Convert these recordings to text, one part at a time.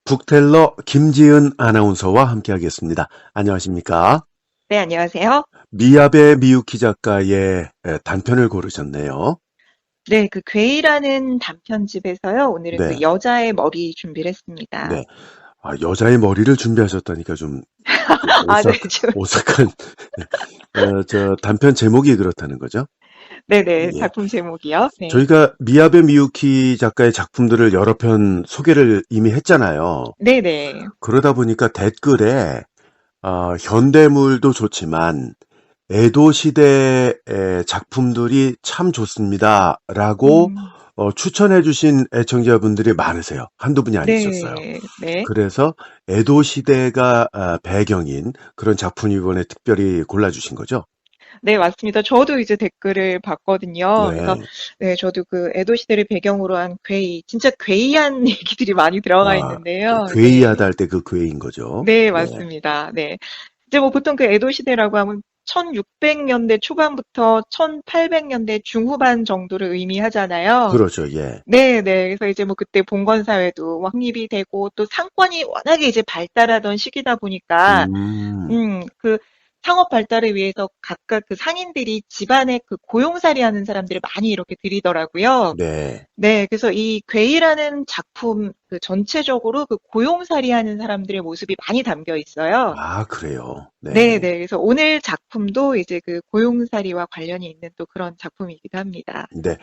북텔러 김지은 아나운서와 함께하겠습니다. 안녕하십니까? 네, 안녕하세요. 미야베 미유키 작가의 단편을 고르셨네요. 네, 그 괴이라는 단편집에서요. 오늘은 그 네, 여자의 머리 준비를 했습니다. 네. 아, 여자의 머리를 준비하셨다니까 좀 아, 네, 좀, 오싹한, 저 단편 제목이 그렇다는 거죠? 네네, 예. 작품 제목이요. 네. 저희가 미야베 미유키 작가의 작품들을 여러 편 소개를 이미 했잖아요. 네네. 그러다 보니까 댓글에 현대물도 좋지만 에도 시대의 작품들이 참 좋습니다라고 음, 추천해 주신 애청자분들이 많으세요. 한두 분이 아니셨어요. 네, 네. 그래서 에도 시대가 배경인 그런 작품 이번에 특별히 골라주신 거죠? 네, 맞습니다. 저도 이제 댓글을 봤거든요. 그래서, 네. 네, 저도 그 에도 시대를 배경으로 한 괴이, 진짜 괴이한 얘기들이 많이 들어가 아, 그 있는데요. 괴이하다 네. 할 때 그 괴인 거죠. 네, 네. 맞습니다. 네. 이제 뭐 보통 그 에도 시대라고 하면 1600년대 초반부터 1800년대 중후반 정도를 의미하잖아요. 그렇죠. 예. 네, 네. 그래서 이제 뭐 그때 봉건 사회도 확립이 되고 또 상권이 워낙에 이제 발달하던 시기다 보니까 음, 그 상업 발달을 위해서 각각 그 상인들이 집안에 그 고용살이 하는 사람들을 많이 이렇게 들이더라고요. 네. 네, 그래서 이 괴이라는 작품 그 전체적으로 그 고용살이 하는 사람들의 모습이 많이 담겨 있어요. 아, 그래요. 네. 네, 네. 그래서 오늘 작품도 이제 그 고용살이와 관련이 있는 또 그런 작품이기도 합니다. 네.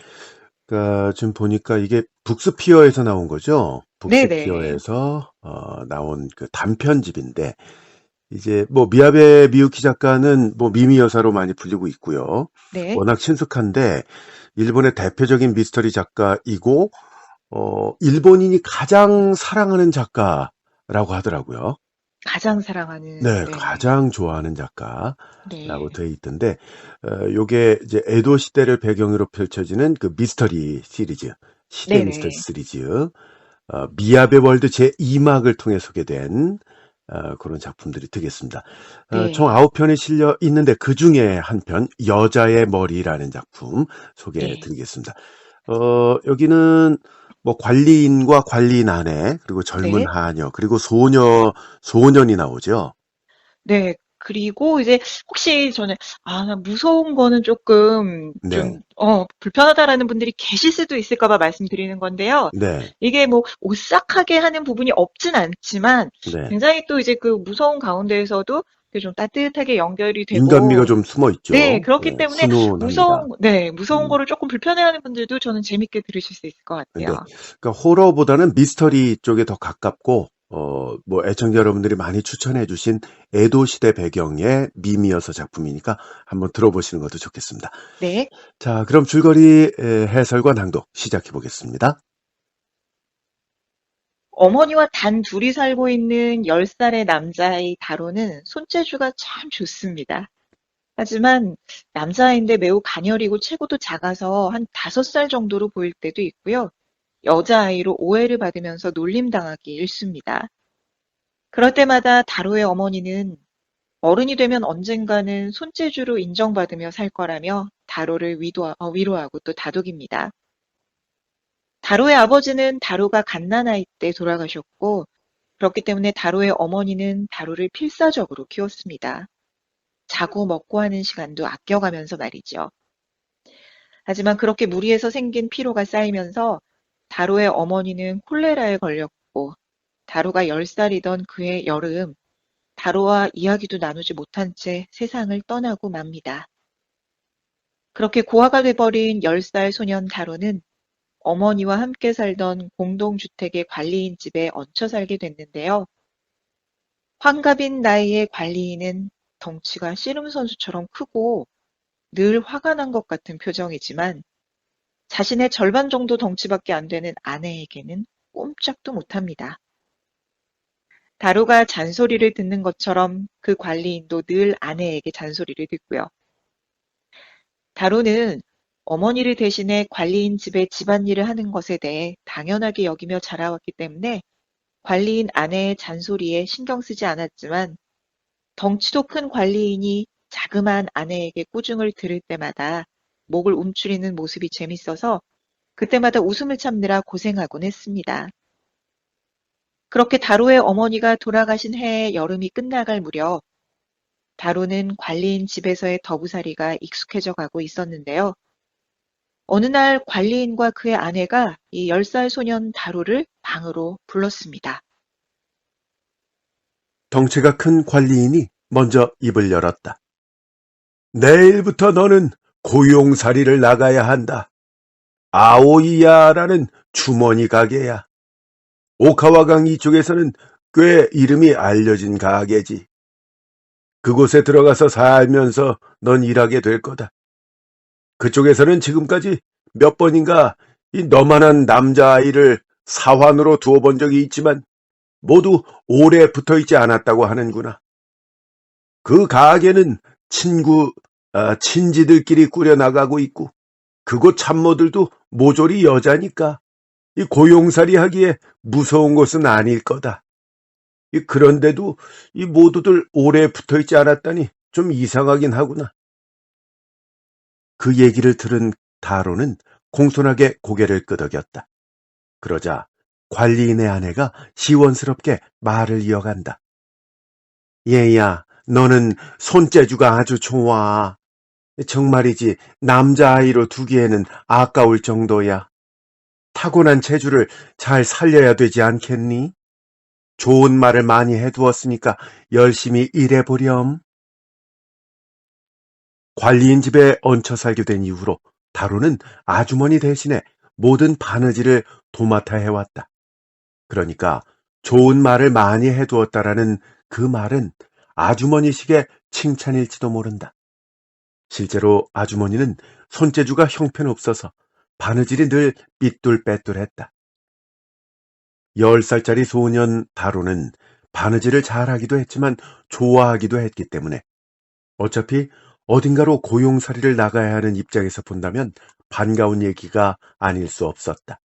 그러니까 지금 보니까 이게 북스피어에서 나온 거죠. 네, 네. 북스피어에서 나온 그 단편집인데 이제 뭐 미야베 미유키 작가는 뭐 미미 여사로 많이 불리고 있고요. 네. 워낙 친숙한데 일본의 대표적인 미스터리 작가이고 일본인이 가장 사랑하는 작가라고 하더라고요. 가장 사랑하는, 네, 네네. 가장 좋아하는 작가라고 네. 돼 있던데, 요게 이제 에도 시대를 배경으로 펼쳐지는 그 미스터리 시리즈, 시대 미스터리 네네. 시리즈, 미야베 월드 제2막을 통해 소개된 그런 작품들이 되겠습니다. 총 네. 9편이 실려 있는데 그 중에 한 편, 여자의 머리라는 작품 소개해 네. 드리겠습니다. 여기는 뭐 관리인과 관리인 아내, 그리고 젊은 네. 하녀, 그리고 소년이 나오죠. 네. 그리고 이제 혹시 저는, 아, 나 무서운 거는 조금 네, 좀, 불편하다라는 분들이 계실 수도 있을까 봐 말씀드리는 건데요. 네, 이게 뭐 오싹하게 하는 부분이 없진 않지만 네. 굉장히 또 이제 그 무서운 가운데에서도 이렇게 좀 따뜻하게 연결이 인간미가 되고, 좀 숨어 네, 있죠. 그렇기 네, 때문에 훈훈합니다. 네, 무서운 음, 거를 조금 불편해하는 분들도 저는 재밌게 들으실 수 있을 것 네. 같아요. 그러니까 호러보다는 미스터리 쪽에 더 가깝고, 뭐 애청자 여러분들이 많이 추천해 주신 에도 시대 배경의 미미여서 작품이니까 한번 들어보시는 것도 좋겠습니다. 네. 자, 그럼 줄거리 해설과 낭독 시작해 보겠습니다. 어머니와 단 둘이 살고 있는 10살의 남자아이 다로는 손재주가 참 좋습니다. 하지만 남자아이인데 매우 가녀리고 체구도 작아서 한 5살 정도로 보일 때도 있고요. 여자아이로 오해를 받으면서 놀림당하기 일쑤입니다. 그럴 때마다 다로의 어머니는 어른이 되면 언젠가는 손재주로 인정받으며 살 거라며 다로를 위로하고 또 다독입니다. 다로의 아버지는 다로가 갓난아이 때 돌아가셨고, 그렇기 때문에 다로의 어머니는 다로를 필사적으로 키웠습니다. 자고 먹고 하는 시간도 아껴가면서 말이죠. 하지만 그렇게 무리해서 생긴 피로가 쌓이면서 다로의 어머니는 콜레라에 걸렸고, 다로가 10살이던 그해 여름, 다로와 이야기도 나누지 못한 채 세상을 떠나고 맙니다. 그렇게 고아가 돼버린 10살 소년 다로는 어머니와 함께 살던 공동주택의 관리인 집에 얹혀 살게 됐는데요. 환갑인 나이의 관리인은 덩치가 씨름 선수처럼 크고 늘 화가 난 것 같은 표정이지만 자신의 절반 정도 덩치밖에 안 되는 아내에게는 꼼짝도 못합니다. 다루가 잔소리를 듣는 것처럼 그 관리인도 늘 아내에게 잔소리를 듣고요. 다루는 어머니를 대신해 관리인 집에 집안일을 하는 것에 대해 당연하게 여기며 자라왔기 때문에 관리인 아내의 잔소리에 신경 쓰지 않았지만 덩치도 큰 관리인이 자그마한 아내에게 꾸중을 들을 때마다 목을 움츠리는 모습이 재밌어서 그때마다 웃음을 참느라 고생하곤 했습니다. 그렇게 다로의 어머니가 돌아가신 해에 여름이 끝나갈 무렵 다로는 관리인 집에서의 더부살이가 익숙해져 가고 있었는데요. 어느 날 관리인과 그의 아내가 이 10살 소년 다로를 방으로 불렀습니다. 덩치가 큰 관리인이 먼저 입을 열었다. 내일부터 너는 고용살이를 나가야 한다. 아오이야라는 주머니 가게야. 오카와강 이쪽에서는 꽤 이름이 알려진 가게지. 그곳에 들어가서 살면서 넌 일하게 될 거다. 그쪽에서는 지금까지 몇 번인가 이 너만한 남자아이를 사환으로 두어본 적이 있지만 모두 오래 붙어있지 않았다고 하는구나. 그 가게는 친지들끼리 꾸려나가고 있고 그곳 참모들도 모조리 여자니까 이 고용살이 하기에 무서운 것은 아닐 거다. 그런데도 이 모두들 오래 붙어있지 않았다니 좀 이상하긴 하구나. 그 얘기를 들은 다로는 공손하게 고개를 끄덕였다. 그러자 관리인의 아내가 시원스럽게 말을 이어간다. 얘야, 너는 손재주가 아주 좋아. 정말이지 남자아이로 두기에는 아까울 정도야. 타고난 재주를 잘 살려야 되지 않겠니? 좋은 말을 많이 해두었으니까 열심히 일해보렴. 관리인 집에 얹혀 살게 된 이후로 다루는 아주머니 대신에 모든 바느질을 도맡아 해왔다. 그러니까 좋은 말을 많이 해두었다라는 그 말은 아주머니식의 칭찬일지도 모른다. 실제로 아주머니는 손재주가 형편없어서 바느질이 늘 삐뚤빼뚤했다. 10살짜리 소년 다루는 바느질을 잘하기도 했지만 좋아하기도 했기 때문에 어차피 어딘가로 고용살이를 나가야 하는 입장에서 본다면 반가운 얘기가 아닐 수 없었다.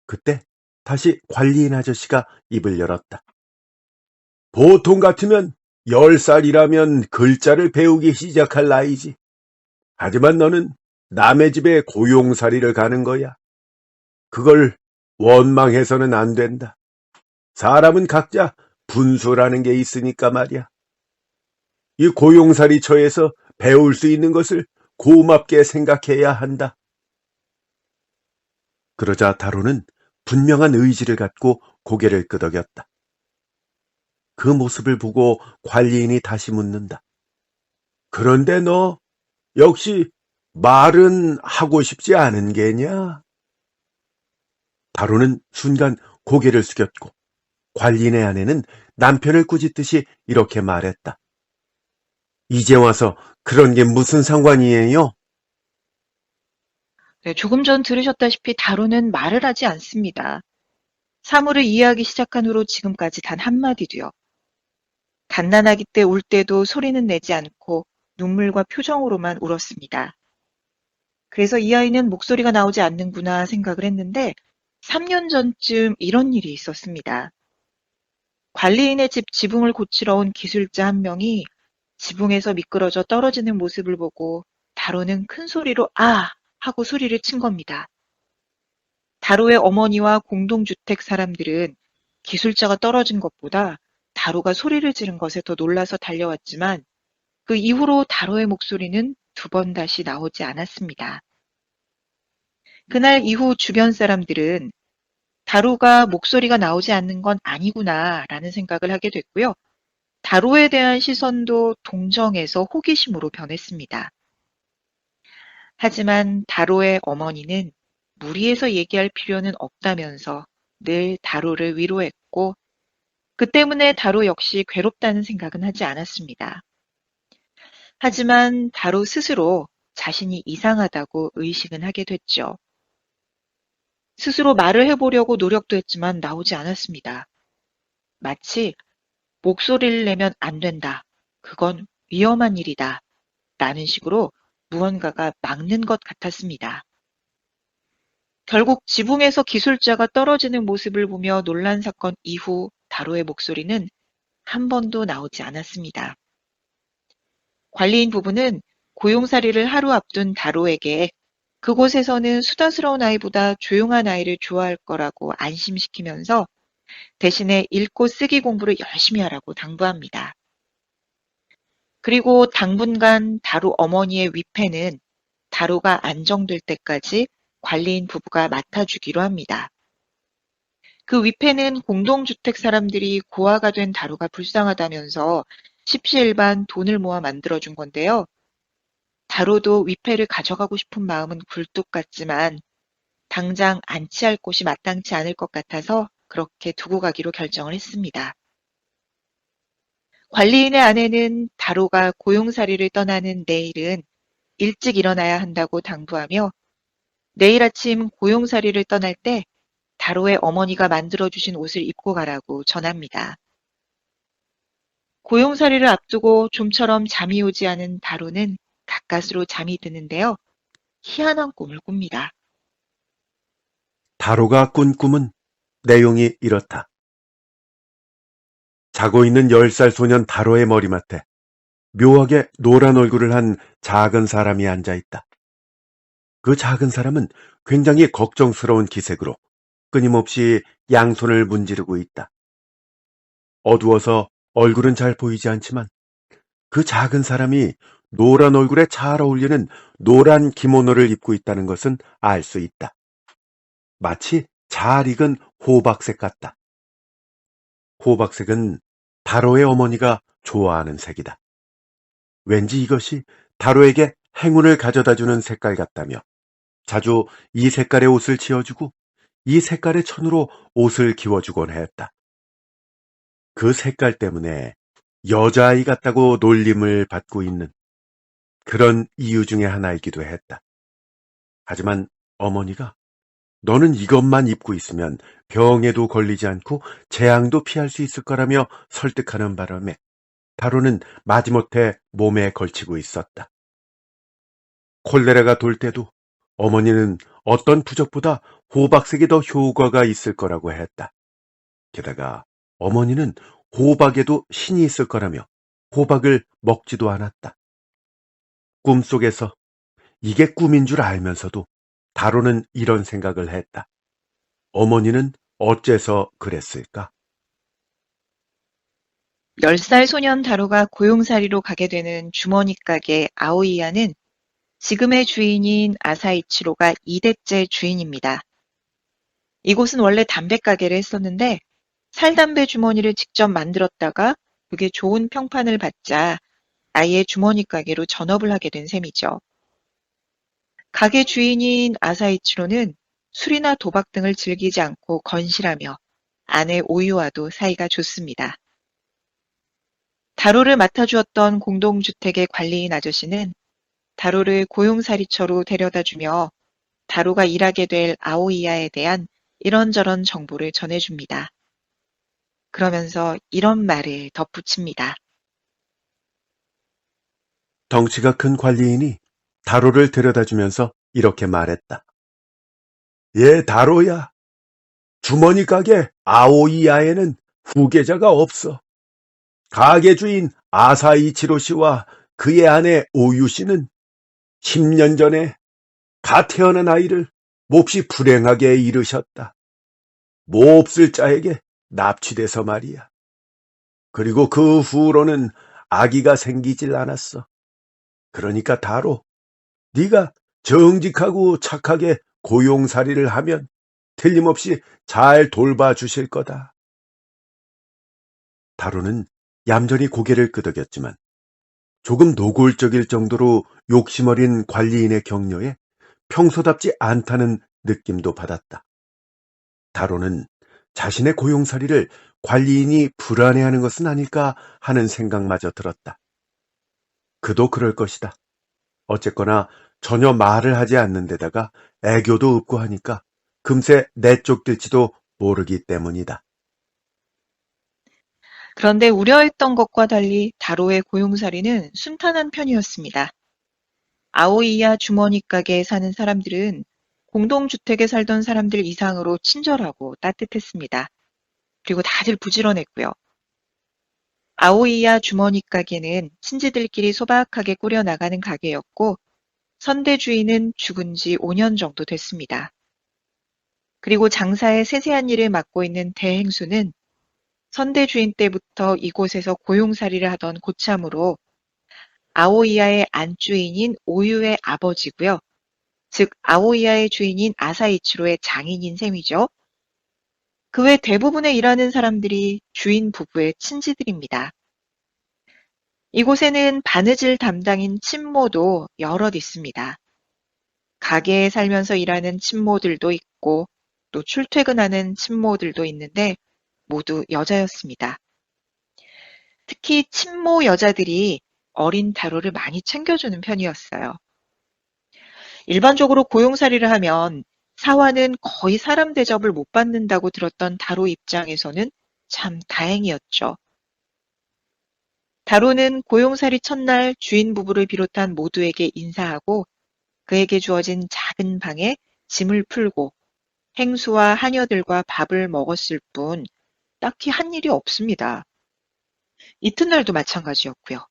그때 다시 관리인 아저씨가 입을 열었다. 보통 같으면 10살이라면 글자를 배우기 시작할 나이지. 하지만 너는 남의 집에 고용살이를 가는 거야. 그걸 원망해서는 안 된다. 사람은 각자 분수라는 게 있으니까 말이야. 이 고용살이 처에서 배울 수 있는 것을 고맙게 생각해야 한다. 그러자 다로는 분명한 의지를 갖고 고개를 끄덕였다. 그 모습을 보고 관리인이 다시 묻는다. 그런데 너 역시 말은 하고 싶지 않은 게냐? 다로는 순간 고개를 숙였고 관리인의 아내는 남편을 꾸짖듯이 이렇게 말했다. 이제 와서 그런 게 무슨 상관이에요? 네, 조금 전 들으셨다시피 다로는 말을 하지 않습니다. 사물을 이해하기 시작한 후로 지금까지 단 한마디도요. 갓난아기 때 울 때도 소리는 내지 않고 눈물과 표정으로만 울었습니다. 그래서 이 아이는 목소리가 나오지 않는구나 생각을 했는데 3년 전쯤 이런 일이 있었습니다. 관리인의 집 지붕을 고치러 온 기술자 한 명이 지붕에서 미끄러져 떨어지는 모습을 보고 다로는 큰 소리로 아! 하고 소리를 친 겁니다. 다로의 어머니와 공동주택 사람들은 기술자가 떨어진 것보다 다로가 소리를 지른 것에 더 놀라서 달려왔지만 그 이후로 다로의 목소리는 두 번 다시 나오지 않았습니다. 그날 이후 주변 사람들은 다로가 목소리가 나오지 않는 건 아니구나 라는 생각을 하게 됐고요. 다로에 대한 시선도 동정에서 호기심으로 변했습니다. 하지만 다로의 어머니는 무리해서 얘기할 필요는 없다면서 늘 다로를 위로했고 그 때문에 다로 역시 괴롭다는 생각은 하지 않았습니다. 하지만 다로 스스로 자신이 이상하다고 의식은 하게 됐죠. 스스로 말을 해보려고 노력도 했지만 나오지 않았습니다. 마치 목소리를 내면 안 된다. 그건 위험한 일이다. 라는 식으로 무언가가 막는 것 같았습니다. 결국 지붕에서 기술자가 떨어지는 모습을 보며 놀란 사건 이후 다로의 목소리는 한 번도 나오지 않았습니다. 관리인 부부는 고용살이를 하루 앞둔 다로에게 그곳에서는 수다스러운 아이보다 조용한 아이를 좋아할 거라고 안심시키면서 대신에 읽고 쓰기 공부를 열심히 하라고 당부합니다. 그리고 당분간 다로 어머니의 위패는 다로가 안정될 때까지 관리인 부부가 맡아주기로 합니다. 그 위패는 공동주택 사람들이 고아가 된 다로가 불쌍하다면서 십시일반 돈을 모아 만들어준 건데요. 다로도 위패를 가져가고 싶은 마음은 굴뚝 같지만 당장 안치할 곳이 마땅치 않을 것 같아서 그렇게 두고 가기로 결정을 했습니다. 관리인의 아내는 다로가 고용살이를 떠나는 내일은 일찍 일어나야 한다고 당부하며 내일 아침 고용살이를 떠날 때 다로의 어머니가 만들어주신 옷을 입고 가라고 전합니다. 고용살이를 앞두고 좀처럼 잠이 오지 않은 다로는 가까스로 잠이 드는데요. 희한한 꿈을 꿉니다. 다로가 꾼 꿈은 내용이 이렇다. 자고 있는 10살 소년 다로의 머리맡에 묘하게 노란 얼굴을 한 작은 사람이 앉아 있다. 그 작은 사람은 굉장히 걱정스러운 기색으로 끊임없이 양손을 문지르고 있다. 어두워서 얼굴은 잘 보이지 않지만 그 작은 사람이 노란 얼굴에 잘 어울리는 노란 기모노를 입고 있다는 것은 알 수 있다. 마치 잘 익은 호박색 같다. 호박색은 다로의 어머니가 좋아하는 색이다. 왠지 이것이 다로에게 행운을 가져다주는 색깔 같다며 자주 이 색깔의 옷을 지어주고 이 색깔의 천으로 옷을 기워주곤 했다. 그 색깔 때문에 여자아이 같다고 놀림을 받고 있는 그런 이유 중에 하나이기도 했다. 하지만 어머니가 너는 이것만 입고 있으면 병에도 걸리지 않고 재앙도 피할 수 있을 거라며 설득하는 바람에 다로는 마지못해 몸에 걸치고 있었다. 콜레라가 돌 때도 어머니는 어떤 부적보다 호박색이 더 효과가 있을 거라고 했다. 게다가 어머니는 호박에도 신이 있을 거라며 호박을 먹지도 않았다. 꿈속에서 이게 꿈인 줄 알면서도 다로는 이런 생각을 했다. 어머니는 어째서 그랬을까? 10살 소년 다로가 고용살이로 가게 되는 주머니 가게 아오이야는 지금의 주인인 아사이치로가 2대째 주인입니다. 이곳은 원래 담배 가게를 했었는데 살담배 주머니를 직접 만들었다가 그게 좋은 평판을 받자 아예 주머니 가게로 전업을 하게 된 셈이죠. 가게 주인인 아사이치로는 술이나 도박 등을 즐기지 않고 건실하며 아내 오유와도 사이가 좋습니다. 다로를 맡아주었던 공동주택의 관리인 아저씨는 다로를 고용살이처로 데려다주며 다로가 일하게 될 아오이야에 대한 이런저런 정보를 전해줍니다. 그러면서 이런 말을 덧붙입니다. 덩치가 큰 관리인이 다로를 데려다주면서 이렇게 말했다. 예, 다로야. 주머니 가게 아오이야에는 후계자가 없어. 가게 주인 아사이치로 씨와 그의 아내 오유 씨는 10년 전에 갓 태어난 아이를 몹시 불행하게 잃으셨다. 몹쓸 자에게 납치돼서 말이야. 그리고 그 후로는 아기가 생기질 않았어. 그러니까 다로, 네가 정직하고 착하게 고용살이를 하면 틀림없이 잘 돌봐주실 거다. 다로는 얌전히 고개를 끄덕였지만 조금 노골적일 정도로 욕심어린 관리인의 격려에 평소답지 않다는 느낌도 받았다. 다로는 자신의 고용살이를 관리인이 불안해하는 것은 아닐까 하는 생각마저 들었다. 그도 그럴 것이다. 어쨌거나 전혀 말을 하지 않는 데다가 애교도 없고 하니까 금세 내쫓길지도 모르기 때문이다. 그런데 우려했던 것과 달리 다로의 고용살이는 순탄한 편이었습니다. 아오이야 주머니 가게에 사는 사람들은 공동주택에 살던 사람들 이상으로 친절하고 따뜻했습니다. 그리고 다들 부지런했고요. 아오이야 주머니 가게는 친지들끼리 소박하게 꾸려나가는 가게였고 선대 주인은 죽은 지 5년 정도 됐습니다. 그리고 장사의 세세한 일을 맡고 있는 대행수는 선대 주인 때부터 이곳에서 고용살이를 하던 고참으로 아오이아의 안주인인 오유의 아버지고요. 즉 아오이아의 주인인 아사이치로의 장인인 셈이죠. 그 외 대부분의 일하는 사람들이 주인 부부의 친지들입니다. 이곳에는 바느질 담당인 친모도 여럿 있습니다. 가게에 살면서 일하는 친모들도 있고 또 출퇴근하는 친모들도 있는데 모두 여자였습니다. 특히 친모 여자들이 어린 다로를 많이 챙겨주는 편이었어요. 일반적으로 고용살이를 하면 사화는 거의 사람 대접을 못 받는다고 들었던 다로 입장에서는 참 다행이었죠. 다로는 고용살이 첫날 주인 부부를 비롯한 모두에게 인사하고 그에게 주어진 작은 방에 짐을 풀고 행수와 하녀들과 밥을 먹었을 뿐 딱히 한 일이 없습니다. 이튿날도 마찬가지였고요.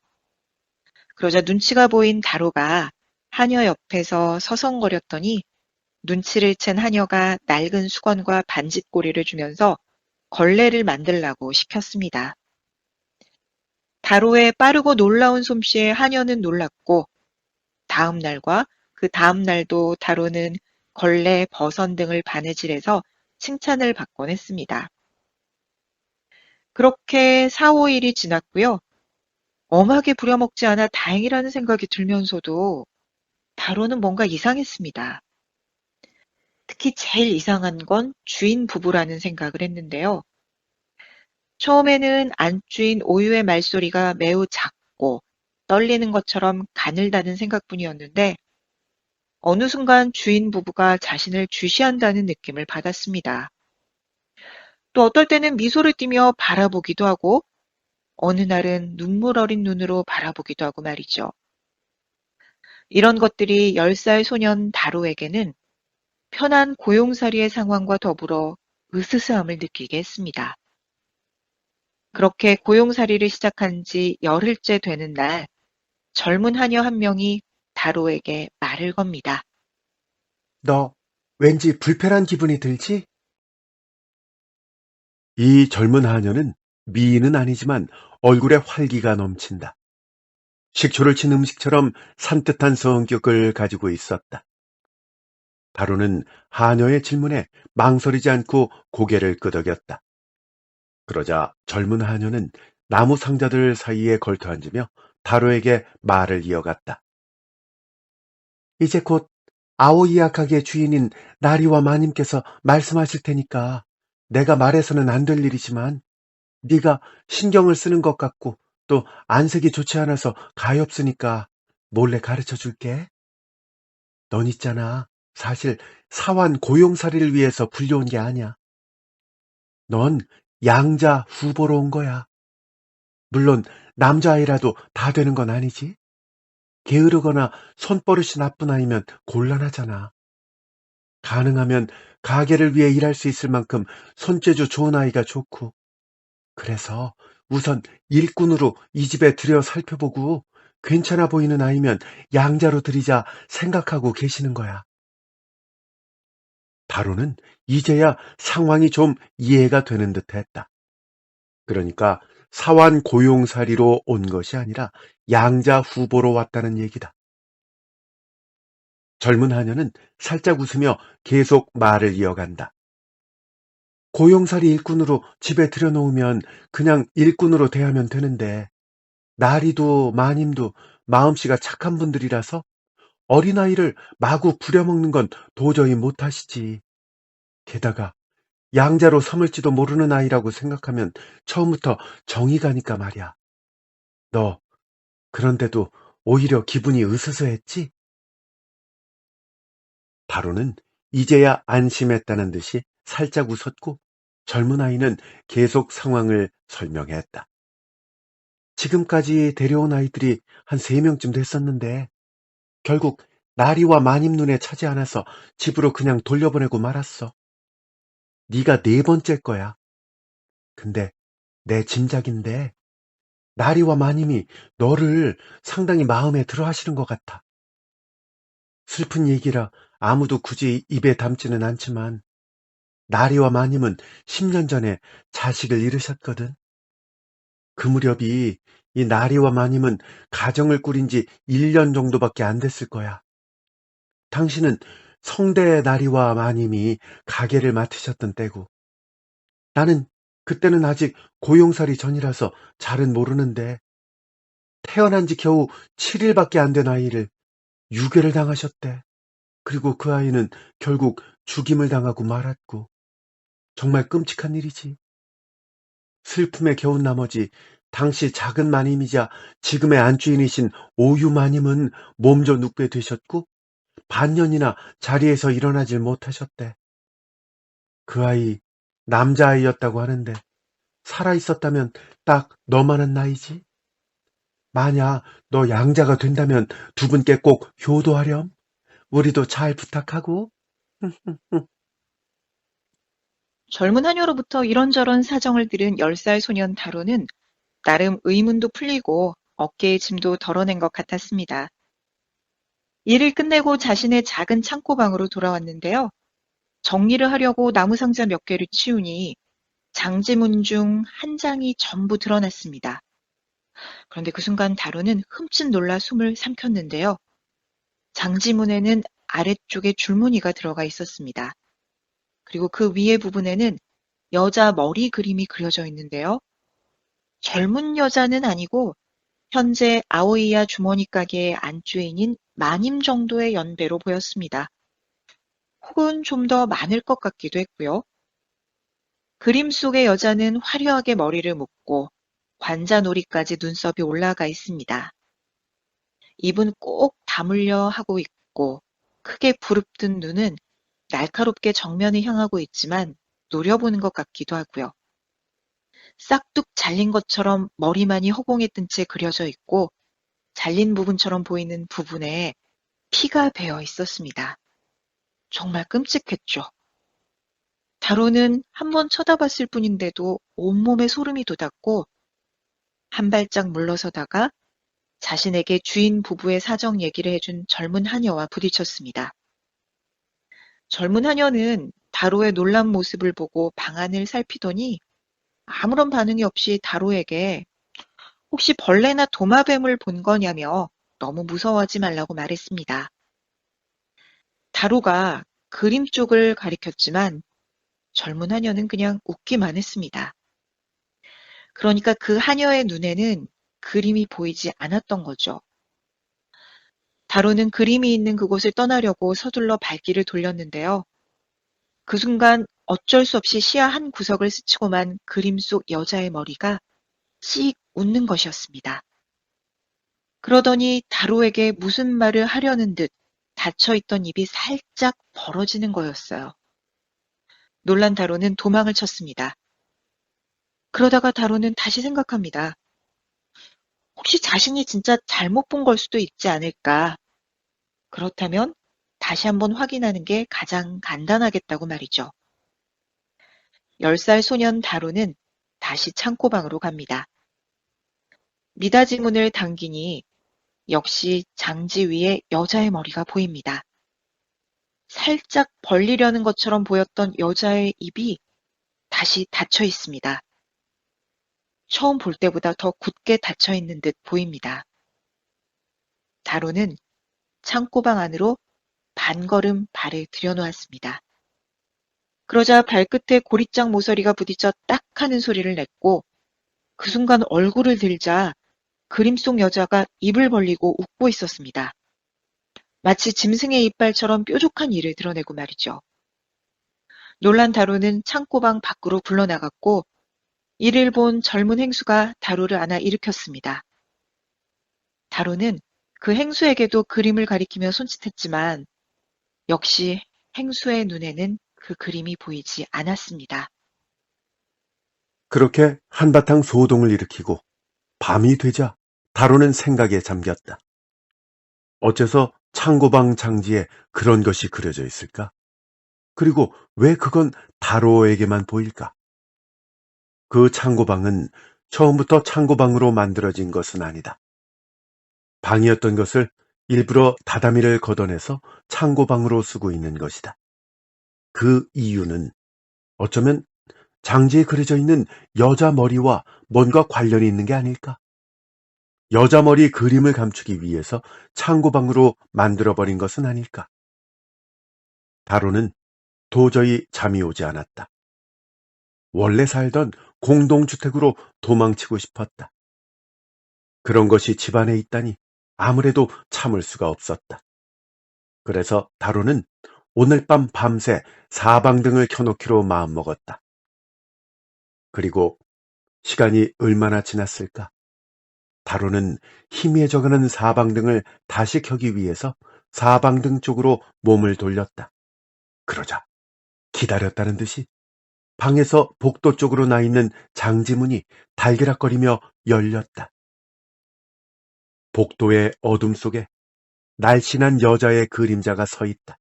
그러자 눈치가 보인 다로가 하녀 옆에서 서성거렸더니 눈치를 챈 하녀가 낡은 수건과 반짓고리를 주면서 걸레를 만들라고 시켰습니다. 다로의 빠르고 놀라운 솜씨에 하녀는 놀랐고 다음 날과 그 다음 날도 다로는 걸레, 버선 등을 바느질해서 칭찬을 받곤 했습니다. 그렇게 4, 5일이 지났고요. 엄하게 부려먹지 않아 다행이라는 생각이 들면서도 다로는 뭔가 이상했습니다. 특히 제일 이상한 건 주인 부부라는 생각을 했는데요. 처음에는 안주인 오유의 말소리가 매우 작고 떨리는 것처럼 가늘다는 생각뿐이었는데 어느 순간 주인 부부가 자신을 주시한다는 느낌을 받았습니다. 또 어떨 때는 미소를 띠며 바라보기도 하고 어느 날은 눈물 어린 눈으로 바라보기도 하고 말이죠. 이런 것들이 10살 소년 다로에게는 편한 고용살이의 상황과 더불어 으스스함을 느끼게 했습니다. 그렇게 고용살이를 시작한 지 열흘째 되는 날, 젊은 하녀 한 명이 다로에게 말을 겁니다. 너 왠지 불편한 기분이 들지? 이 젊은 하녀는 미인은 아니지만 얼굴에 활기가 넘친다. 식초를 친 음식처럼 산뜻한 성격을 가지고 있었다. 다로는 하녀의 질문에 망설이지 않고 고개를 끄덕였다. 그러자 젊은 하녀는 나무 상자들 사이에 걸터앉으며 다로에게 말을 이어갔다. 이제 곧 아오이야 가게 주인인 나리와 마님께서 말씀하실 테니까 내가 말해서는 안 될 일이지만 네가 신경을 쓰는 것 같고 또 안색이 좋지 않아서 가엾으니까 몰래 가르쳐 줄게. 넌 있잖아. 사실 사환 고용살이를 위해서 불려온 게 아니야. 넌 양자 후보로 온 거야. 물론 남자아이라도 다 되는 건 아니지. 게으르거나 손버릇이 나쁜 아이면 곤란하잖아. 가능하면 가게를 위해 일할 수 있을 만큼 손재주 좋은 아이가 좋고, 그래서 우선 일꾼으로 이 집에 들여 살펴보고 괜찮아 보이는 아이면 양자로 들이자 생각하고 계시는 거야. 다로는 이제야 상황이 좀 이해가 되는 듯 했다. 그러니까 사환 고용살이로 온 것이 아니라 양자 후보로 왔다는 얘기다. 젊은 하녀는 살짝 웃으며 계속 말을 이어간다. 고용살이 일꾼으로 집에 들여놓으면 그냥 일꾼으로 대하면 되는데 나리도 마님도 마음씨가 착한 분들이라서 어린아이를 마구 부려먹는 건 도저히 못하시지. 게다가 양자로 삼을지도 모르는 아이라고 생각하면 처음부터 정이 가니까 말이야. 너 그런데도 오히려 기분이 으스스했지? 다로는 이제야 안심했다는 듯이 살짝 웃었고 젊은 아이는 계속 상황을 설명했다. 지금까지 데려온 아이들이 한 3명쯤 됐었는데 결국 나리와 마님 눈에 차지 않아서 집으로 그냥 돌려보내고 말았어. 네가 4번째 거야. 근데 내 짐작인데 나리와 마님이 너를 상당히 마음에 들어 하시는 것 같아. 슬픈 얘기라 아무도 굳이 입에 담지는 않지만 나리와 마님은 10년 전에 자식을 잃으셨거든. 그 무렵이 이 나리와 마님은 가정을 꾸린 지 1년 정도밖에 안 됐을 거야. 당신은 성대 나리와 마님이 가게를 맡으셨던 때고, 나는 그때는 아직 고용살이 전이라서 잘은 모르는데, 태어난 지 겨우 7일밖에 안 된 아이를 유괴를 당하셨대. 그리고 그 아이는 결국 죽임을 당하고 말았고, 정말 끔찍한 일이지. 슬픔에 겨운 나머지 당시 작은 마님이자 지금의 안주인이신 오유 마님은 몸져 눕게 되셨고, 반년이나 자리에서 일어나질 못하셨대. 그 아이 남자아이였다고 하는데 살아있었다면 딱 너만한 나이지. 만약 너 양자가 된다면 두 분께 꼭 효도하렴. 우리도 잘 부탁하고. 젊은 하녀로부터 이런저런 사정을 들은 10살 소년 다로는 나름 의문도 풀리고 어깨의 짐도 덜어낸 것 같았습니다. 일을 끝내고 자신의 작은 창고방으로 돌아왔는데요. 정리를 하려고 나무 상자 몇 개를 치우니 장지문 중 한 장이 전부 드러났습니다. 그런데 그 순간 다로는 흠칫 놀라 숨을 삼켰는데요. 장지문에는 아래쪽에 줄무늬가 들어가 있었습니다. 그리고 그 위에 부분에는 여자 머리 그림이 그려져 있는데요. 젊은 여자는 아니고 현재 아오이야 주머니 가게의 안주인인 마님 정도의 연배로 보였습니다. 혹은 좀 더 많을 것 같기도 했고요. 그림 속의 여자는 화려하게 머리를 묶고 관자놀이까지 눈썹이 올라가 있습니다. 입은 꼭 다물려 하고 있고 크게 부릅뜬 눈은 날카롭게 정면을 향하고 있지만 노려보는 것 같기도 하고요. 싹둑 잘린 것처럼 머리만이 허공에 뜬 채 그려져 있고 잘린 부분처럼 보이는 부분에 피가 배어 있었습니다. 정말 끔찍했죠. 다로는 한번 쳐다봤을 뿐인데도 온몸에 소름이 돋았고 한 발짝 물러서다가 자신에게 주인 부부의 사정 얘기를 해준 젊은 하녀와 부딪혔습니다. 젊은 하녀는 다로의 놀란 모습을 보고 방안을 살피더니 아무런 반응이 없이 다로에게 혹시 벌레나 도마뱀을 본 거냐며 너무 무서워하지 말라고 말했습니다. 다로가 그림 쪽을 가리켰지만 젊은 하녀는 그냥 웃기만 했습니다. 그러니까 그 하녀의 눈에는 그림이 보이지 않았던 거죠. 다로는 그림이 있는 그곳을 떠나려고 서둘러 발길을 돌렸는데요. 그 순간 어쩔 수 없이 시야 한 구석을 스치고만 그림 속 여자의 머리가 씩 웃는 것이었습니다. 그러더니 다로에게 무슨 말을 하려는 듯 닫혀있던 입이 살짝 벌어지는 거였어요. 놀란 다로는 도망을 쳤습니다. 그러다가 다로는 다시 생각합니다. 혹시 자신이 진짜 잘못 본 걸 수도 있지 않을까? 그렇다면 다시 한번 확인하는 게 가장 간단하겠다고 말이죠. 10살 소년 다로는 다시 창고방으로 갑니다. 미닫이 문을 당기니 역시 장지 위에 여자의 머리가 보입니다. 살짝 벌리려는 것처럼 보였던 여자의 입이 다시 닫혀 있습니다. 처음 볼 때보다 더 굳게 닫혀 있는 듯 보입니다. 다로는 창고방 안으로 반걸음 발을 들여놓았습니다. 그러자 발끝에 고리장 모서리가 부딪혀 딱 하는 소리를 냈고 그 순간 얼굴을 들자 그림 속 여자가 입을 벌리고 웃고 있었습니다. 마치 짐승의 이빨처럼 뾰족한 이를 드러내고 말이죠. 놀란 다로는 창고방 밖으로 굴러나갔고 이를 본 젊은 행수가 다로를 안아 일으켰습니다. 다로는 그 행수에게도 그림을 가리키며 손짓했지만 역시 행수의 눈에는 그 그림이 보이지 않았습니다. 그렇게 한바탕 소동을 일으키고 밤이 되자 다로는 생각에 잠겼다. 어째서 창고방 장지에 그런 것이 그려져 있을까? 그리고 왜 그건 다로에게만 보일까? 그 창고방은 처음부터 창고방으로 만들어진 것은 아니다. 방이었던 것을 일부러 다다미를 걷어내서 창고방으로 쓰고 있는 것이다. 그 이유는 어쩌면 장지에 그려져 있는 여자 머리와 뭔가 관련이 있는 게 아닐까? 여자 머리 그림을 감추기 위해서 창고방으로 만들어버린 것은 아닐까? 다로는 도저히 잠이 오지 않았다. 원래 살던 공동주택으로 도망치고 싶었다. 그런 것이 집안에 있다니 아무래도 참을 수가 없었다. 그래서 다로는 오늘 밤 밤새 사방등을 켜놓기로 마음먹었다. 그리고 시간이 얼마나 지났을까? 다로는 희미해져가는 사방등을 다시 켜기 위해서 사방등 쪽으로 몸을 돌렸다. 그러자 기다렸다는 듯이 방에서 복도 쪽으로 나 있는 장지문이 달그락거리며 열렸다. 복도의 어둠 속에 날씬한 여자의 그림자가 서 있다.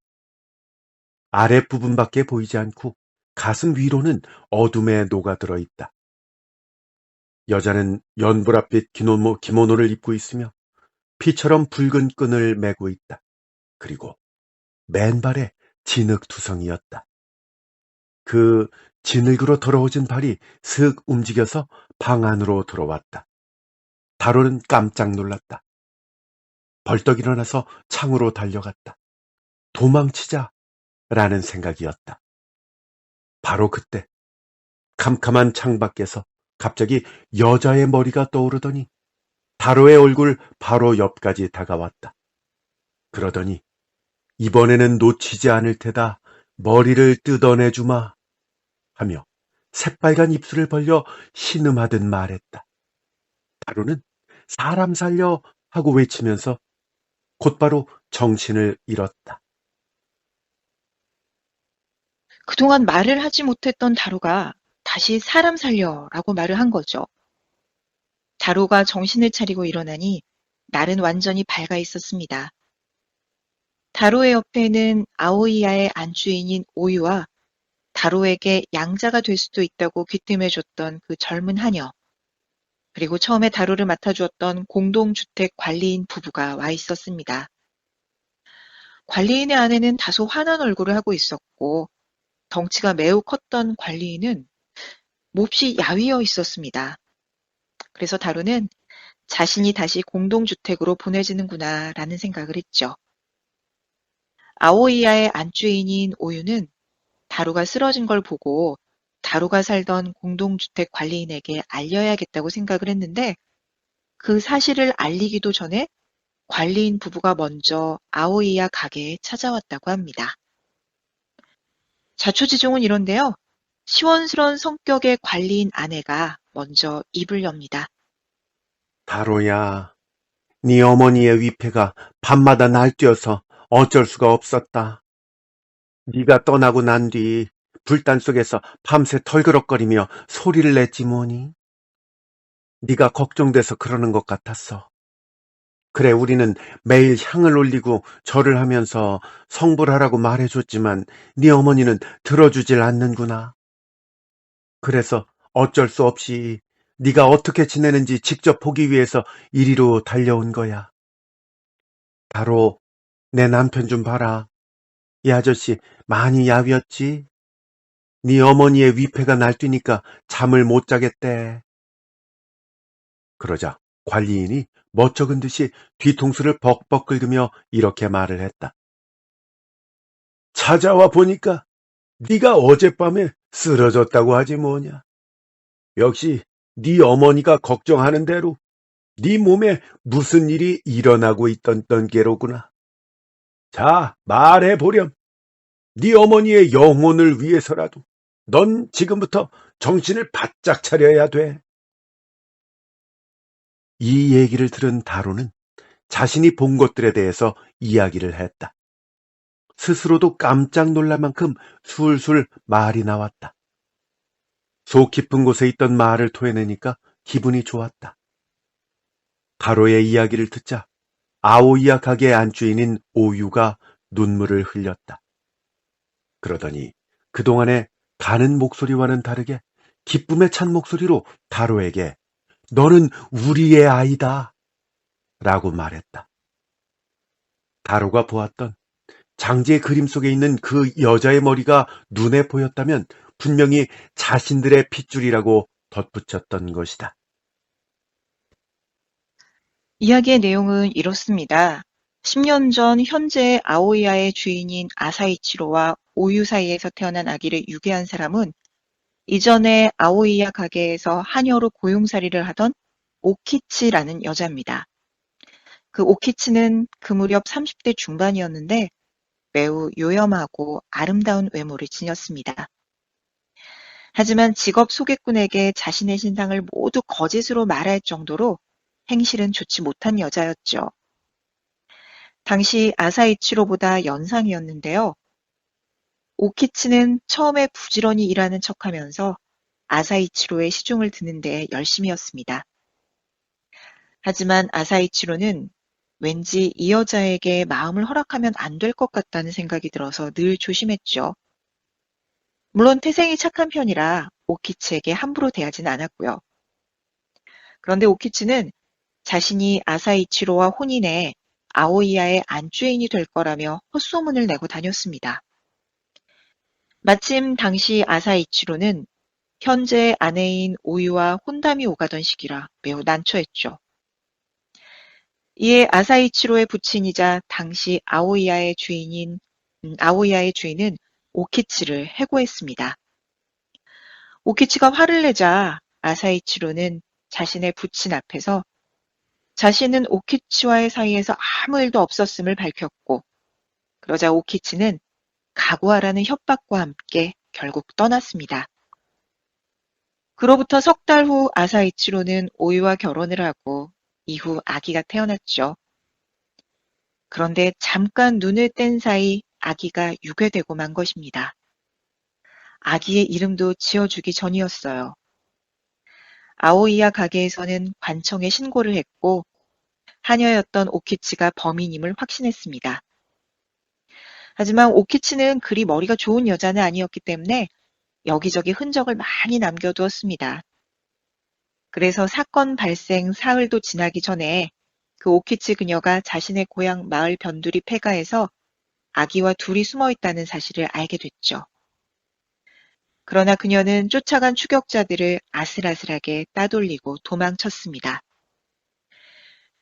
아랫부분밖에 보이지 않고 가슴 위로는 어둠에 녹아들어 있다. 여자는 연보랏빛 기모노를 입고 있으며 피처럼 붉은 끈을 메고 있다. 그리고 맨발에 진흙투성이었다. 그 진흙으로 더러워진 발이 슥 움직여서 방 안으로 들어왔다. 다로는 깜짝 놀랐다. 벌떡 일어나서 창으로 달려갔다. 도망치자라는 생각이었다. 바로 그때 캄캄한 창밖에서 갑자기 여자의 머리가 떠오르더니 다로의 얼굴 바로 옆까지 다가왔다. 그러더니 이번에는 놓치지 않을 테다. 머리를 뜯어내주마 하며 새빨간 입술을 벌려 신음하듯 말했다. 다로는 사람 살려 하고 외치면서 곧바로 정신을 잃었다. 그동안 말을 하지 못했던 다로가 다시 사람 살려라고 말을 한 거죠. 다로가 정신을 차리고 일어나니 날은 완전히 밝아 있었습니다. 다로의 옆에는 아오이야의 안주인인 오유와 다로에게 양자가 될 수도 있다고 귀띔해줬던 그 젊은 하녀, 그리고 처음에 다로를 맡아주었던 공동주택 관리인 부부가 와 있었습니다. 관리인의 아내는 다소 환한 얼굴을 하고 있었고 덩치가 매우 컸던 관리인은 몹시 야위어 있었습니다. 그래서 다로는 자신이 다시 공동주택으로 보내지는구나 라는 생각을 했죠. 아오이야의 안주인인 오유는 다로가 쓰러진 걸 보고 다로가 살던 공동주택 관리인에게 알려야겠다고 생각을 했는데 그 사실을 알리기도 전에 관리인 부부가 먼저 아오이야 가게에 찾아왔다고 합니다. 자초지종은 이런데요. 시원스러운 성격의 관리인 아내가 먼저 입을 엽니다. 다로야, 네 어머니의 위패가 밤마다 날뛰어서 어쩔 수가 없었다. 네가 떠나고 난 뒤 불단 속에서 밤새 털그럭거리며 소리를 냈지 뭐니. 네가 걱정돼서 그러는 것 같았어. 그래, 우리는 매일 향을 올리고 절을 하면서 성불하라고 말해줬지만 네 어머니는 들어주질 않는구나. 그래서 어쩔 수 없이 네가 어떻게 지내는지 직접 보기 위해서 이리로 달려온 거야. 바로 내 남편 좀 봐라. 이 아저씨 많이 야위었지? 네 어머니의 위패가 날뛰니까 잠을 못 자겠대. 그러자 관리인이 멋쩍은 듯이 뒤통수를 벅벅 긁으며 이렇게 말을 했다. 찾아와 보니까 네가 어젯밤에 쓰러졌다고 하지 뭐냐. 역시 네 어머니가 걱정하는 대로 네 몸에 무슨 일이 일어나고 있던 게로구나. 자, 말해보렴. 네 어머니의 영혼을 위해서라도 넌 지금부터 정신을 바짝 차려야 돼. 이 얘기를 들은 다로는 자신이 본 것들에 대해서 이야기를 했다. 스스로도 깜짝 놀랄 만큼 술술 말이 나왔다. 속 깊은 곳에 있던 말을 토해내니까 기분이 좋았다. 다로의 이야기를 듣자 아오이야 가게의 안주인인 오유가 눈물을 흘렸다. 그러더니 그동안의 가는 목소리와는 다르게 기쁨에 찬 목소리로 다로에게 너는 우리의 아이다 라고 말했다. 다로가 보았던 장지의 그림 속에 있는 그 여자의 머리가 눈에 보였다면 분명히 자신들의 핏줄이라고 덧붙였던 것이다. 이야기의 내용은 이렇습니다. 10년 전 현재 아오이아의 주인인 아사이치로와 오유 사이에서 태어난 아기를 유괴한 사람은 이전에 아오이야 가게에서 하녀로 고용살이를 하던 오키치라는 여자입니다. 그 오키치는 그 무렵 30대 중반이었는데 매우 요염하고 아름다운 외모를 지녔습니다. 하지만 직업 소개꾼에게 자신의 신상을 모두 거짓으로 말할 정도로 행실은 좋지 못한 여자였죠. 당시 아사이치로보다 연상이었는데요. 오키치는 처음에 부지런히 일하는 척하면서 아사이치로의 시중을 드는 데 열심이었습니다. 하지만 아사이치로는 왠지 이 여자에게 마음을 허락하면 안 될 것 같다는 생각이 들어서 늘 조심했죠. 물론 태생이 착한 편이라 오키치에게 함부로 대하진 않았고요. 그런데 오키치는 자신이 아사이치로와 혼인해 아오이아의 안주인이 될 거라며 헛소문을 내고 다녔습니다. 마침 당시 아사이치로는 현재 아내인 오유와 혼담이 오가던 시기라 매우 난처했죠. 이에 아사이치로의 부친이자 당시 아오이아의 주인은 오키치를 해고했습니다. 오키치가 화를 내자 아사이치로는 자신의 부친 앞에서 자신은 오키치와의 사이에서 아무 일도 없었음을 밝혔고, 그러자 오키치는 각오하라는 협박과 함께 결국 떠났습니다. 그로부터 석 달 후 아사이치로는 오유와 결혼을 하고 이후 아기가 태어났죠. 그런데 잠깐 눈을 뗀 사이 아기가 유괴되고 만 것입니다. 아기의 이름도 지어주기 전이었어요. 아오이야 가게에서는 관청에 신고를 했고 하녀였던 오키치가 범인임을 확신했습니다. 하지만 오키치는 그리 머리가 좋은 여자는 아니었기 때문에 여기저기 흔적을 많이 남겨두었습니다. 그래서 사건 발생 사흘도 지나기 전에 그 오키치 그녀가 자신의 고향 마을 변두리 폐가에서 아기와 둘이 숨어 있다는 사실을 알게 됐죠. 그러나 그녀는 쫓아간 추격자들을 아슬아슬하게 따돌리고 도망쳤습니다.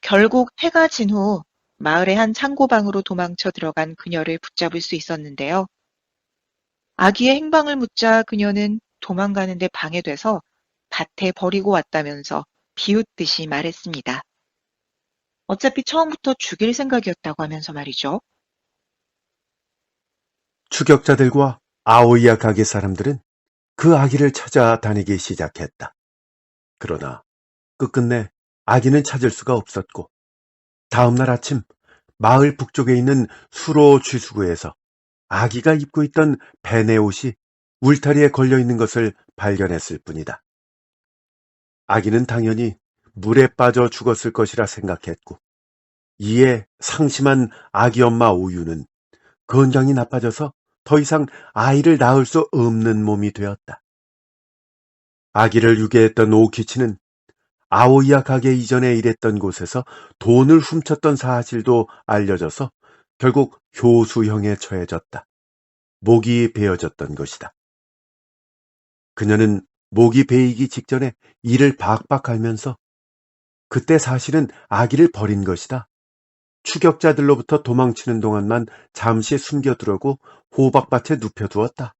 결국 해가 진 후 마을의 한 창고방으로 도망쳐 들어간 그녀를 붙잡을 수 있었는데요. 아기의 행방을 묻자 그녀는 도망가는데 방해돼서 밭에 버리고 왔다면서 비웃듯이 말했습니다. 어차피 처음부터 죽일 생각이었다고 하면서 말이죠. 추격자들과 아오이야 가게 사람들은 그 아기를 찾아다니기 시작했다. 그러나 끝끝내 아기는 찾을 수가 없었고 다음날 아침 마을 북쪽에 있는 수로 쥐수구에서 아기가 입고 있던 벤의 옷이 울타리에 걸려 있는 것을 발견했을 뿐이다. 아기는 당연히 물에 빠져 죽었을 것이라 생각했고 이에 상심한 아기 엄마 오유는 건강이 나빠져서 더 이상 아이를 낳을 수 없는 몸이 되었다. 아기를 유괴했던 오키치는 아오이야 가게 이전에 일했던 곳에서 돈을 훔쳤던 사실도 알려져서 결국 교수형에 처해졌다. 목이 베어졌던 것이다. 그녀는 목이 베이기 직전에 이를 박박 앓면서 그때 사실은 아기를 버린 것이다. 추격자들로부터 도망치는 동안만 잠시 숨겨두려고 호박밭에 눕혀두었다.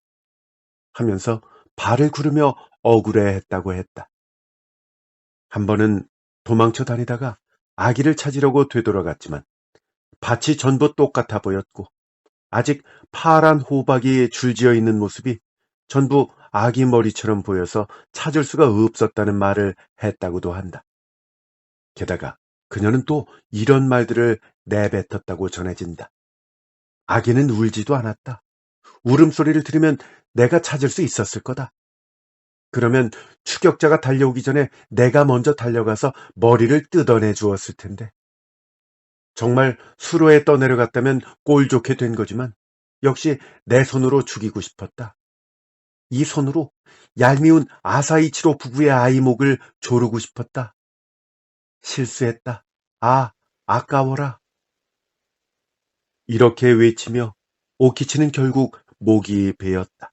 하면서 발을 구르며 억울해했다고 했다. 한 번은 도망쳐 다니다가 아기를 찾으려고 되돌아갔지만 밭이 전부 똑같아 보였고 아직 파란 호박이 줄지어 있는 모습이 전부 아기 머리처럼 보여서 찾을 수가 없었다는 말을 했다고도 한다. 게다가 그녀는 또 이런 말들을 내뱉었다고 전해진다. 아기는 울지도 않았다. 울음소리를 들으면 내가 찾을 수 있었을 거다. 그러면 추격자가 달려오기 전에 내가 먼저 달려가서 머리를 뜯어내 주었을 텐데. 정말 수로에 떠내려갔다면 꼴 좋게 된 거지만 역시 내 손으로 죽이고 싶었다. 이 손으로 얄미운 아사이치로 부부의 아이 목을 조르고 싶었다. 실수했다. 아, 아까워라. 이렇게 외치며 오키치는 결국 목이 베었다.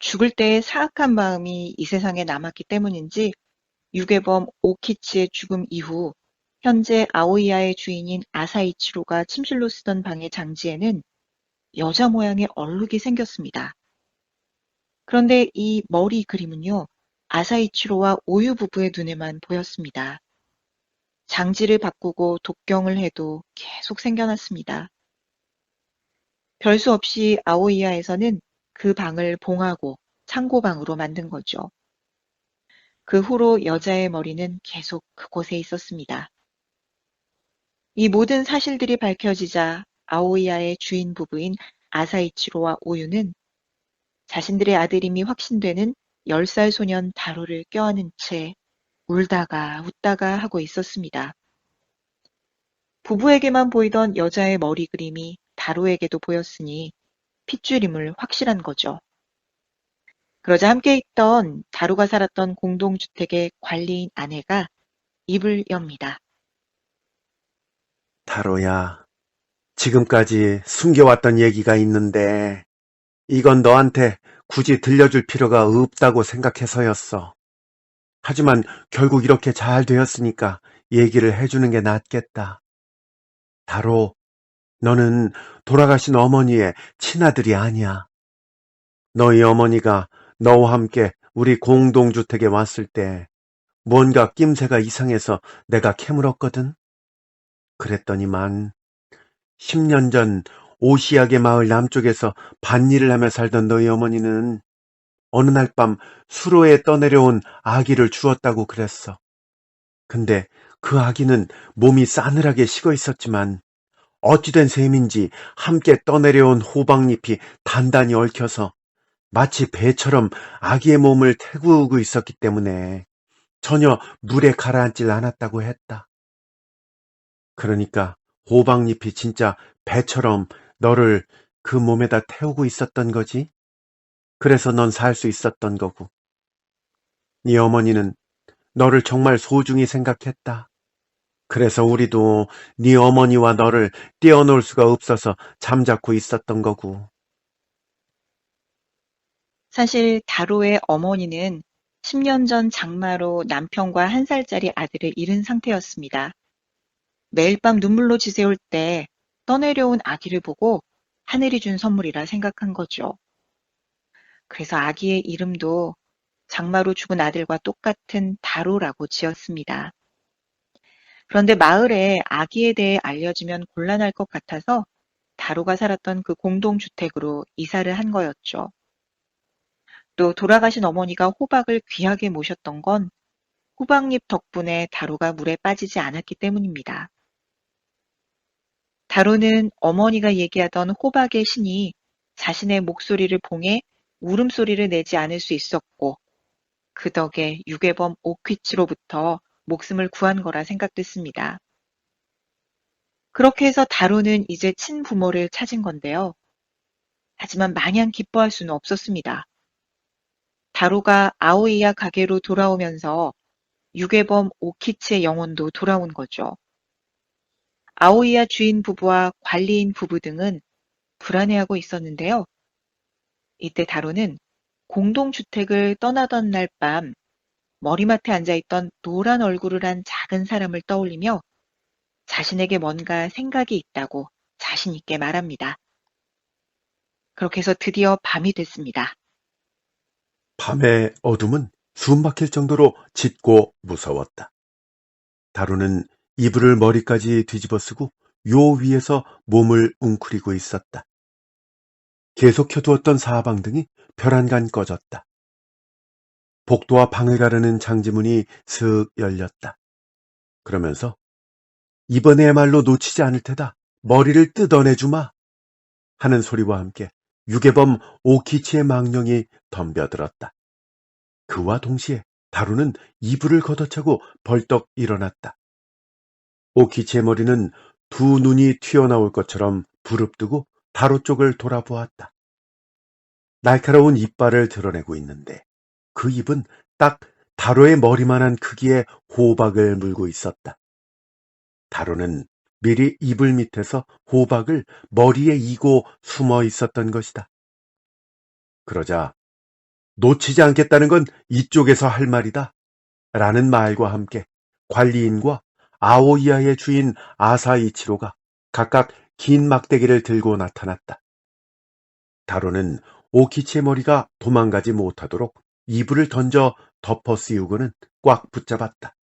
죽을 때의 사악한 마음이 이 세상에 남았기 때문인지 유괴범 오키치의 죽음 이후 현재 아오이야의 주인인 아사이치로가 침실로 쓰던 방의 장지에는 여자 모양의 얼룩이 생겼습니다. 그런데 이 머리 그림은요, 아사이치로와 오유 부부의 눈에만 보였습니다. 장지를 바꾸고 독경을 해도 계속 생겨났습니다. 별수 없이 아오이야에서는 그 방을 봉하고 창고방으로 만든 거죠. 그 후로 여자의 머리는 계속 그곳에 있었습니다. 이 모든 사실들이 밝혀지자 아오이야의 주인 부부인 아사이치로와 오유는 자신들의 아들임이 확신되는 10살 소년 다로를 껴안은 채 울다가 웃다가 하고 있었습니다. 부부에게만 보이던 여자의 머리 그림이 다로에게도 보였으니 핏줄임을 확실한 거죠. 그러자 함께 있던 다로가 살았던 공동주택의 관리인 아내가 입을 엽니다. 다로야, 지금까지 숨겨왔던 얘기가 있는데 이건 너한테 굳이 들려줄 필요가 없다고 생각해서였어. 하지만 결국 이렇게 잘 되었으니까 얘기를 해주는 게 낫겠다. 다로, 너는 돌아가신 어머니의 친아들이 아니야. 너희 어머니가 너와 함께 우리 공동주택에 왔을 때 뭔가 낌새가 이상해서 내가 캐물었거든. 그랬더니만 10년 전 오시약의 마을 남쪽에서 밭일을 하며 살던 너희 어머니는 어느 날 밤 수로에 떠내려온 아기를 주었다고 그랬어. 근데 그 아기는 몸이 싸늘하게 식어 있었지만 어찌된 셈인지 함께 떠내려온 호박잎이 단단히 얽혀서 마치 배처럼 아기의 몸을 태우고 있었기 때문에 전혀 물에 가라앉질 않았다고 했다. 그러니까 호박잎이 진짜 배처럼 너를 그 몸에다 태우고 있었던 거지. 그래서 넌 살 수 있었던 거고. 네 어머니는 너를 정말 소중히 생각했다. 그래서 우리도 네 어머니와 너를 떼어놓을 수가 없어서 잠자코 있었던 거고. 사실 다로의 어머니는 10년 전 장마로 남편과 1살짜리 아들을 잃은 상태였습니다. 매일 밤 눈물로 지새울 때 떠내려온 아기를 보고 하늘이 준 선물이라 생각한 거죠. 그래서 아기의 이름도 장마로 죽은 아들과 똑같은 다로라고 지었습니다. 그런데 마을에 아기에 대해 알려지면 곤란할 것 같아서 다로가 살았던 그 공동주택으로 이사를 한 거였죠. 또 돌아가신 어머니가 호박을 귀하게 모셨던 건 호박잎 덕분에 다로가 물에 빠지지 않았기 때문입니다. 다로는 어머니가 얘기하던 호박의 신이 자신의 목소리를 봉해 울음소리를 내지 않을 수 있었고 그 덕에 유괴범 오퀴치로부터 목숨을 구한 거라 생각됐습니다. 그렇게 해서 다로는 이제 친부모를 찾은 건데요. 하지만 마냥 기뻐할 수는 없었습니다. 다로가 아오이야 가게로 돌아오면서 유괴범 오키치의 영혼도 돌아온 거죠. 아오이야 주인 부부와 관리인 부부 등은 불안해하고 있었는데요. 이때 다로는 공동주택을 떠나던 날 밤 머리맡에 앉아있던 노란 얼굴을 한 작은 사람을 떠올리며 자신에게 뭔가 생각이 있다고 자신 있게 말합니다. 그렇게 해서 드디어 밤이 됐습니다. 밤의 어둠은 숨 막힐 정도로 짙고 무서웠다. 다루는 이불을 머리까지 뒤집어 쓰고 요 위에서 몸을 웅크리고 있었다. 계속 켜두었던 사방등이 별안간 꺼졌다. 복도와 방을 가르는 장지문이 슥 열렸다. 그러면서 이번에야말로 놓치지 않을 테다. 머리를 뜯어내주마. 하는 소리와 함께 유괴범 오키치의 망령이 덤벼들었다. 그와 동시에 다루는 이불을 걷어차고 벌떡 일어났다. 오키치의 머리는 두 눈이 튀어나올 것처럼 부릅뜨고 다루 쪽을 돌아보았다. 날카로운 이빨을 드러내고 있는데 그 입은 딱 다루의 머리만한 크기의 호박을 물고 있었다. 다루는 미리 이불 밑에서 호박을 머리에 이고 숨어 있었던 것이다. 그러자 놓치지 않겠다는 건 이쪽에서 할 말이다. 라는 말과 함께 관리인과 아오이아의 주인 아사이치로가 각각 긴 막대기를 들고 나타났다. 다로는 오키치의 머리가 도망가지 못하도록 이불을 던져 덮어 씌우고는 꽉 붙잡았다.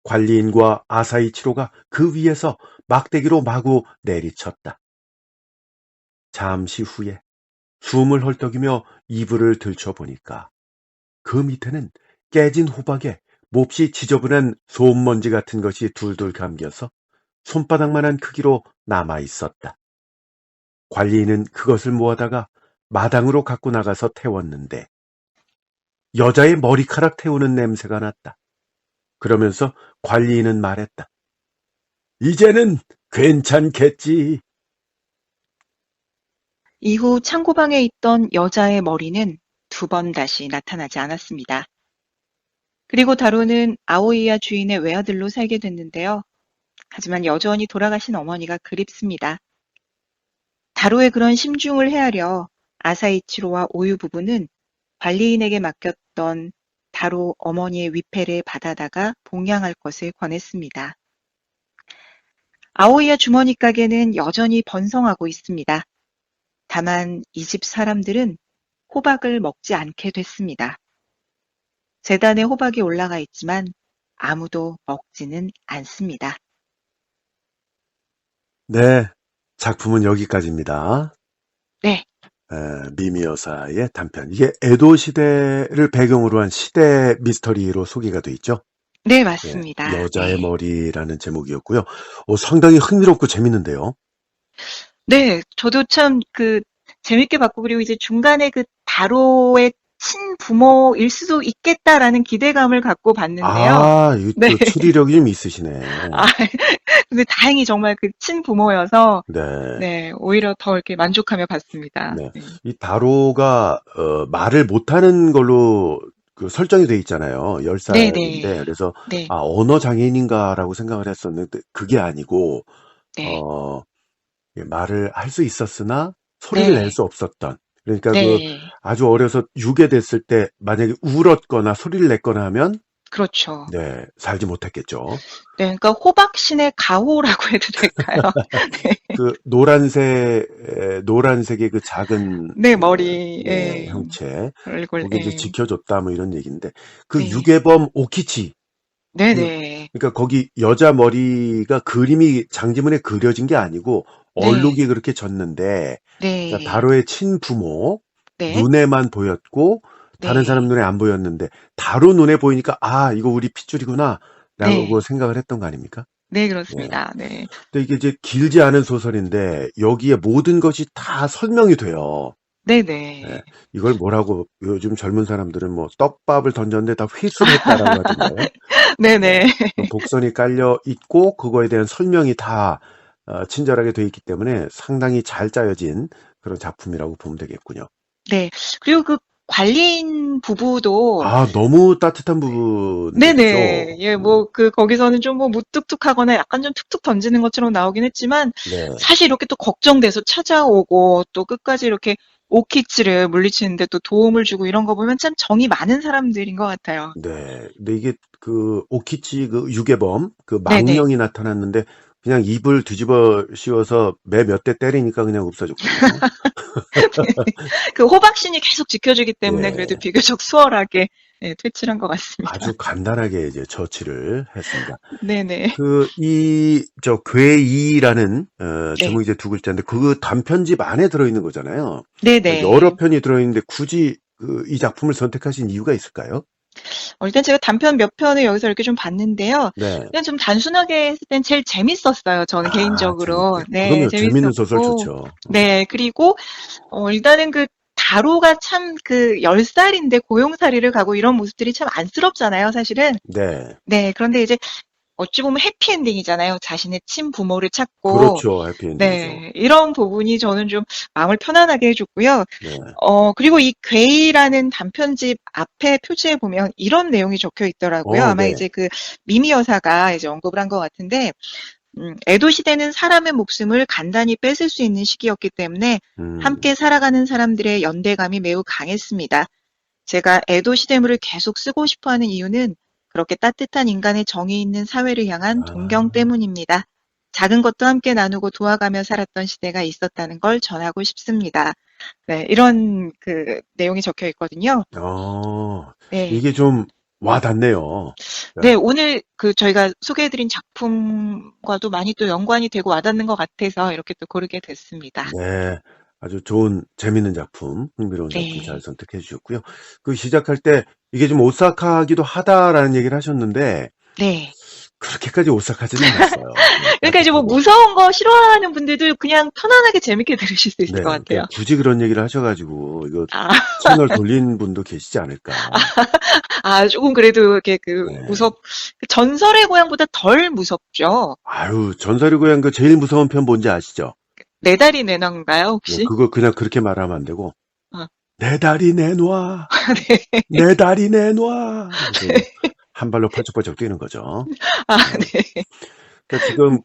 관리인과 아사이치로가 그 위에서 막대기로 마구 내리쳤다. 잠시 후에 숨을 헐떡이며 이불을 들춰보니까 그 밑에는 깨진 호박에 몹시 지저분한 솜먼지 같은 것이 둘둘 감겨서 손바닥만한 크기로 남아 있었다. 관리인은 그것을 모아다가 마당으로 갖고 나가서 태웠는데 여자의 머리카락 태우는 냄새가 났다. 그러면서 관리인은 말했다. 이제는 괜찮겠지. 이후 창고방에 있던 여자의 머리는 2번 다시 나타나지 않았습니다. 그리고 다로는 아오이야 주인의 외아들로 살게 됐는데요. 하지만 여전히 돌아가신 어머니가 그립습니다. 다로의 그런 심중을 헤아려 아사이치로와 오유 부부는 관리인에게 맡겼던 다로 어머니의 위패를 받아다가 봉양할 것을 권했습니다. 아오이야 주머니 가게는 여전히 번성하고 있습니다. 다만 이 집 사람들은 호박을 먹지 않게 됐습니다. 재단에 호박이 올라가 있지만 아무도 먹지는 않습니다. 네, 작품은 여기까지입니다. 네, 미미 여사의 단편. 이게 에도 시대를 배경으로 한 시대 미스터리로 소개가 돼 있죠. 네, 예, 맞습니다. 여자의 네. 머리라는 제목이었고요. 상당히 흥미롭고 재밌는데요. 네, 저도 참 재밌게 봤고, 그리고 이제 중간에 다로의 친부모일 수도 있겠다라는 기대감을 갖고 봤는데요. 아, 이 네. 또 추리력이 좀 있으시네. 아, 근데 다행히 정말 친부모여서, 네, 네, 오히려 더 이렇게 만족하며 봤습니다. 네. 네. 이 다로가 말을 못하는 걸로 그 설정이 돼 있잖아요. 네네. 10살인데 그래서 네. 언어 장애인인가라고 생각을 했었는데 그게 아니고 네. 어, 말을 할 수 있었으나 소리를 낼 네. 수 없었던. 그러니까 네. 아주 어려서 유괴됐을 때 만약에 울었거나 소리를 냈거나 하면 그렇죠. 네, 살지 못했겠죠. 네, 그러니까 호박신의 가호라고 해도 될까요? 그 노란색의 그 작은 네, 머리, 네, 형체 얼굴, 그게 이제 예. 지켜줬다 뭐 이런 얘기인데 그 네. 유괴범 오키치 네네. 그러니까 거기 여자 머리가 그림이 장지문에 그려진 게 아니고 네. 얼룩이 그렇게 졌는데 그러니까 네. 다로의 친부모 네. 눈에만 보였고 다른 사람 네. 눈에 안 보였는데 다로 눈에 보이니까 이거 우리 핏줄이구나 라고 네. 생각을 했던 거 아닙니까? 네, 예. 그렇습니다. 네. 근데 이게 이제 길지 않은 소설인데 여기에 모든 것이 다 설명이 돼요. 예. 네네. 이걸 뭐라고 요즘 젊은 사람들은 뭐 떡밥을 던졌는데 다 회수를 했다라고 하던데. 네. 네네. 그 복선이 깔려 있고 그거에 대한 설명이 다 친절하게 돼 있기 때문에 상당히 잘 짜여진 그런 작품이라고 보면 되겠군요. 네. 그리고 관리인 부부도, 너무 따뜻한 부분들이죠. 네네. 예, 거기서는 좀 무뚝뚝하거나 약간 좀 툭툭 던지는 것처럼 나오긴 했지만, 네. 사실 이렇게 또 걱정돼서 찾아오고, 또 끝까지 이렇게 오키치를 물리치는데 또 도움을 주고 이런 거 보면 참 정이 많은 사람들인 것 같아요. 네. 근데 이게 그 오키치 그 유괴범 그 네네. 망령이 나타났는데 그냥 입을 뒤집어 씌워서 매 몇 대 때리니까 그냥 없어졌군요. 호박신이 계속 지켜주기 때문에 그래도 예. 비교적 수월하게, 예, 퇴치한 것 같습니다. 아주 간단하게 이제 처치를 했습니다. 네네. 괴이라는 네. 제목이 이제 두 글자인데 그 단편집 안에 들어있는 거잖아요. 그러니까 네네. 여러 편이 들어있는데 굳이 이 작품을 선택하신 이유가 있을까요? 일단 제가 단편 몇 편을 여기서 이렇게 좀 봤는데요. 네. 그냥 좀 단순하게 했을 땐 제일 재밌었어요. 저는 개인적으로. 재밌게. 네, 그러면 재밌는 소설 재밌었고. 좋죠. 네, 그리고, 일단은 다로가 참 10살인데 고용살이를 가고 이런 모습들이 참 안쓰럽잖아요, 사실은. 네. 네, 그런데 이제 어찌 보면 해피엔딩이잖아요. 자신의 친부모를 찾고. 그렇죠. 해피엔딩이죠. 네, 이런 부분이 저는 좀 마음을 편안하게 해줬고요. 네. 그리고 이 괴이라는 단편집 앞에 표지에 보면 이런 내용이 적혀 있더라고요. 아마 네. 이제 미미 여사가 이제 언급을 한 것 같은데, 에도 시대는 사람의 목숨을 간단히 뺏을 수 있는 시기였기 때문에 음, 함께 살아가는 사람들의 연대감이 매우 강했습니다. 제가 에도 시대물을 계속 쓰고 싶어 하는 이유는 그렇게 따뜻한 인간의 정이 있는 사회를 향한 동경 아, 때문입니다. 작은 것도 함께 나누고 도와가며 살았던 시대가 있었다는 걸 전하고 싶습니다. 네, 이런 그 내용이 적혀 있거든요. 어, 네. 이게 좀 와닿네요. 네, 그러니까, 오늘 저희가 소개해드린 작품과도 많이 또 연관이 되고 와닿는 것 같아서 이렇게 또 고르게 됐습니다. 네, 아주 좋은, 재밌는 작품, 흥미로운 작품 잘 네. 선택해 주셨고요. 그 시작할 때 이게 좀 오싹하기도 하다라는 얘기를 하셨는데, 네. 그렇게까지 오싹하지는 않았어요. 네, 그러니까 이제 뭐 따뜻하고. 무서운 거 싫어하는 분들도 그냥 편안하게 재밌게 들으실 수 있을 네, 것 그러니까 같아요. 굳이 그런 얘기를 하셔가지고, 이거 아, 채널 돌린 분도 계시지 않을까. 조금 그래도 이렇게 네. 그 전설의 고향보다 덜 무섭죠? 아유, 전설의 고향 그 제일 무서운 편 뭔지 아시죠? 네 다리 내놔인가요, 네, 혹시? 그거 그냥 그렇게 말하면 안 되고, 어, 내 다리 내놔! 네. 내 다리 내놔! 그래서 이제 한 발로 펄쩍펄쩍 뛰는 거죠. 아, 네. 네. 그러니까 지금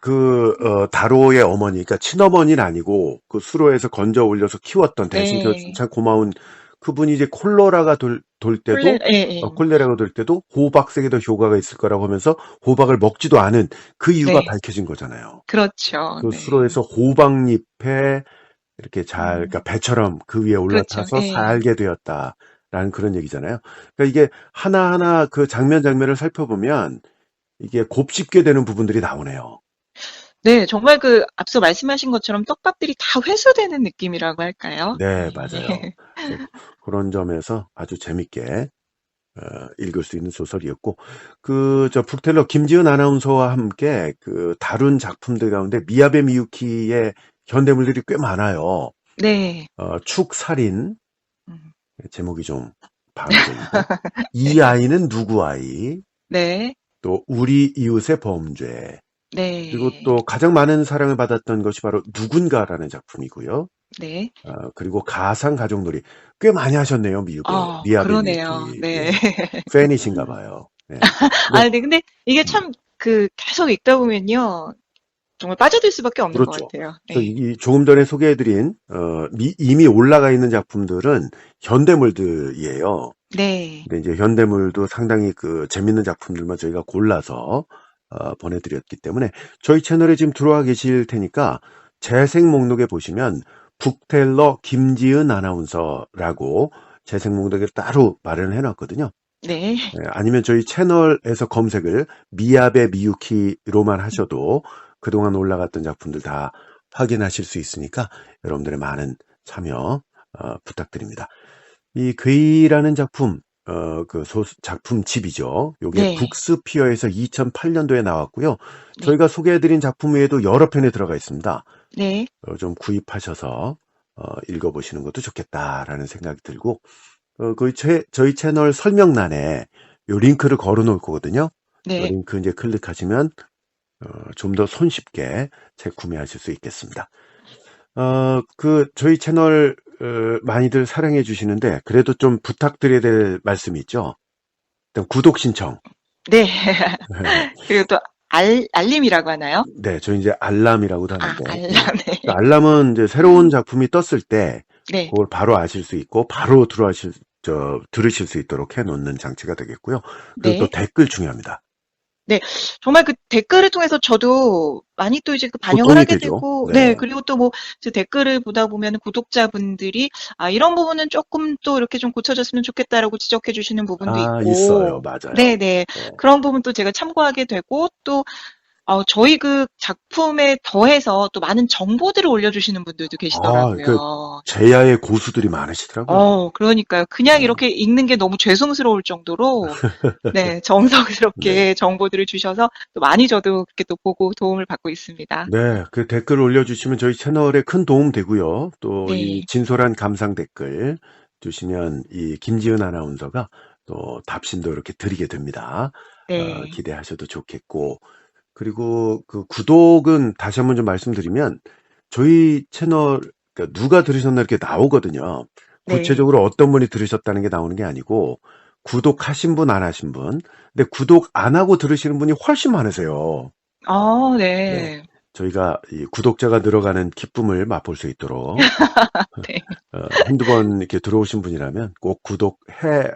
다로의 어머니, 그러니까 친어머니는 아니고 그 수로에서 건져 올려서 키웠던 대신 네. 참 고마운 그분이 이제 콜로라가 돌 때도 예, 예. 콜레라가 돌 때도 호박색에 더 효과가 있을 거라고 하면서 호박을 먹지도 않은 그 이유가 네. 밝혀진 거잖아요. 그렇죠. 그 네. 수로에서 호박잎에 이렇게 그러니까 음, 배처럼 그 위에 그렇죠. 올라타서 예. 살게 되었다라는 그런 얘기잖아요. 그러니까 이게 하나하나 그 장면 장면을 살펴보면 이게 곱씹게 되는 부분들이 나오네요. 네, 정말 앞서 말씀하신 것처럼 떡밥들이 다 회수되는 느낌이라고 할까요? 네, 네. 맞아요. 그래서 그런 점에서 아주 재밌게 읽을 수 있는 소설이었고, 저 북텔러 김지은 아나운서와 함께 그 다룬 작품들 가운데 미야베 미유키의 현대물들이 꽤 많아요. 네. 축살인, 음, 제목이 좀 방어적이고, 이 아이는 누구 아이, 네. 또 우리 이웃의 범죄, 그리고 네. 또 가장 많은 사랑을 받았던 것이 바로 누군가라는 작품이고요. 네. 그리고 가상 가족놀이 꽤 많이 하셨네요, 미야베 그러네요. 미유키. 네. 예. 팬이신가 봐요. 예. 근데 네, 근데 이게 음, 참 계속 읽다 보면요. 정말 빠져들 수밖에 없는 것 그렇죠. 같아요. 그래서 네. 조금 전에 소개해드린 이미 올라가 있는 작품들은 현대물들이에요. 네. 근데 이제 현대물도 상당히 그 재밌는 작품들만 저희가 골라서 보내드렸기 때문에 저희 채널에 지금 들어와 계실 테니까 재생 목록에 보시면 북텔러 김지은 아나운서라고 재생 목록을 따로 마련해 놨거든요. 네. 아니면 저희 채널에서 검색을 미야베 미유키로만 하셔도 그동안 올라갔던 작품들 다 확인하실 수 있으니까 여러분들의 많은 참여 부탁드립니다. 이 괴이라는 작품, 작품집이죠. 요게 네. 북스피어에서 2008년도에 나왔고요. 네. 저희가 소개해드린 작품 외에도 여러 편에 들어가 있습니다. 네. 좀 구입하셔서 읽어보시는 것도 좋겠다라는 생각이 들고, 저희 채널 설명란에 요 링크를 걸어 놓을 거거든요. 요 네. 링크 이제 클릭하시면 좀 더 손쉽게 책 구매하실 수 있겠습니다. 저희 채널 많이들 사랑해 주시는데 그래도 좀 부탁드려야 될 말씀이 있죠. 일단 구독 신청. 네. 그리고 또 알림이라고 하나요? 네, 저희 이제 알람이라고도 하는데 알람. 예. 그 네. 알람은 이제 새로운 작품이 떴을 때 네. 그걸 바로 아실 수 있고 바로 들으실 수 있도록 해 놓는 장치가 되겠고요. 그리고 또 네. 댓글 중요합니다. 네. 정말 댓글을 통해서 저도 많이 또 이제 반영을 소통이 하게 되죠. 되고, 네. 네. 그리고 또 댓글을 보다 보면 구독자분들이, 이런 부분은 조금 또 이렇게 좀 고쳐졌으면 좋겠다라고 지적해 주시는 부분도 있어요. 있고, 맞아요. 네네. 네. 그런 부분 또 제가 참고하게 되고, 또 저희 작품에 더해서 또 많은 정보들을 올려주시는 분들도 그 계시더라고요. 제야의 고수들이 많으시더라고요. 그러니까요. 그냥 이렇게 읽는 게 너무 죄송스러울 정도로, 네, 네. 정성스럽게 정보들을 주셔서 또 많이 저도 그렇게 또 보고 도움을 받고 있습니다. 네, 그 댓글 올려주시면 저희 채널에 큰 도움 되고요. 또 이 네, 진솔한 감상 댓글 주시면 이 김지은 아나운서가 또 답신도 이렇게 드리게 됩니다. 네, 기대하셔도 좋겠고, 그리고 그 구독은 다시 한번 좀 말씀드리면 저희 채널 그러니까 누가 들으셨나 이렇게 나오거든요. 네. 구체적으로 어떤 분이 들으셨다는 게 나오는 게 아니고 구독하신 분, 안 하신 분. 근데 구독 안 하고 들으시는 분이 훨씬 많으세요. 네. 네. 저희가 이 구독자가 늘어가는 기쁨을 맛볼 수 있도록 네. 한두 번 이렇게 들어오신 분이라면 꼭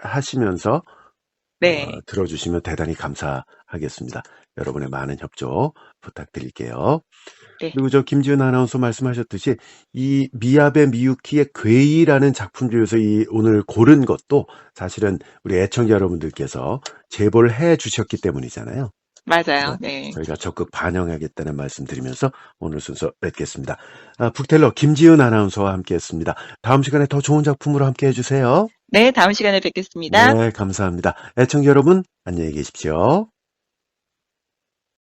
하시면서 네. 들어주시면 대단히 감사하겠습니다. 여러분의 많은 협조 부탁드릴게요. 네. 그리고 저 김지은 아나운서 말씀하셨듯이 이 미야베 미유키의 괴이라는 작품 중에서 이 오늘 고른 것도 사실은 우리 애청자 여러분들께서 제보를 해 주셨기 때문이잖아요. 맞아요. 그래서 네. 저희가 적극 반영하겠다는 말씀 드리면서 오늘 순서 맺겠습니다. 북텔러 김지은 아나운서와 함께했습니다. 다음 시간에 더 좋은 작품으로 함께 해주세요. 네, 다음 시간에 뵙겠습니다. 네, 감사합니다. 애청자 여러분 안녕히 계십시오.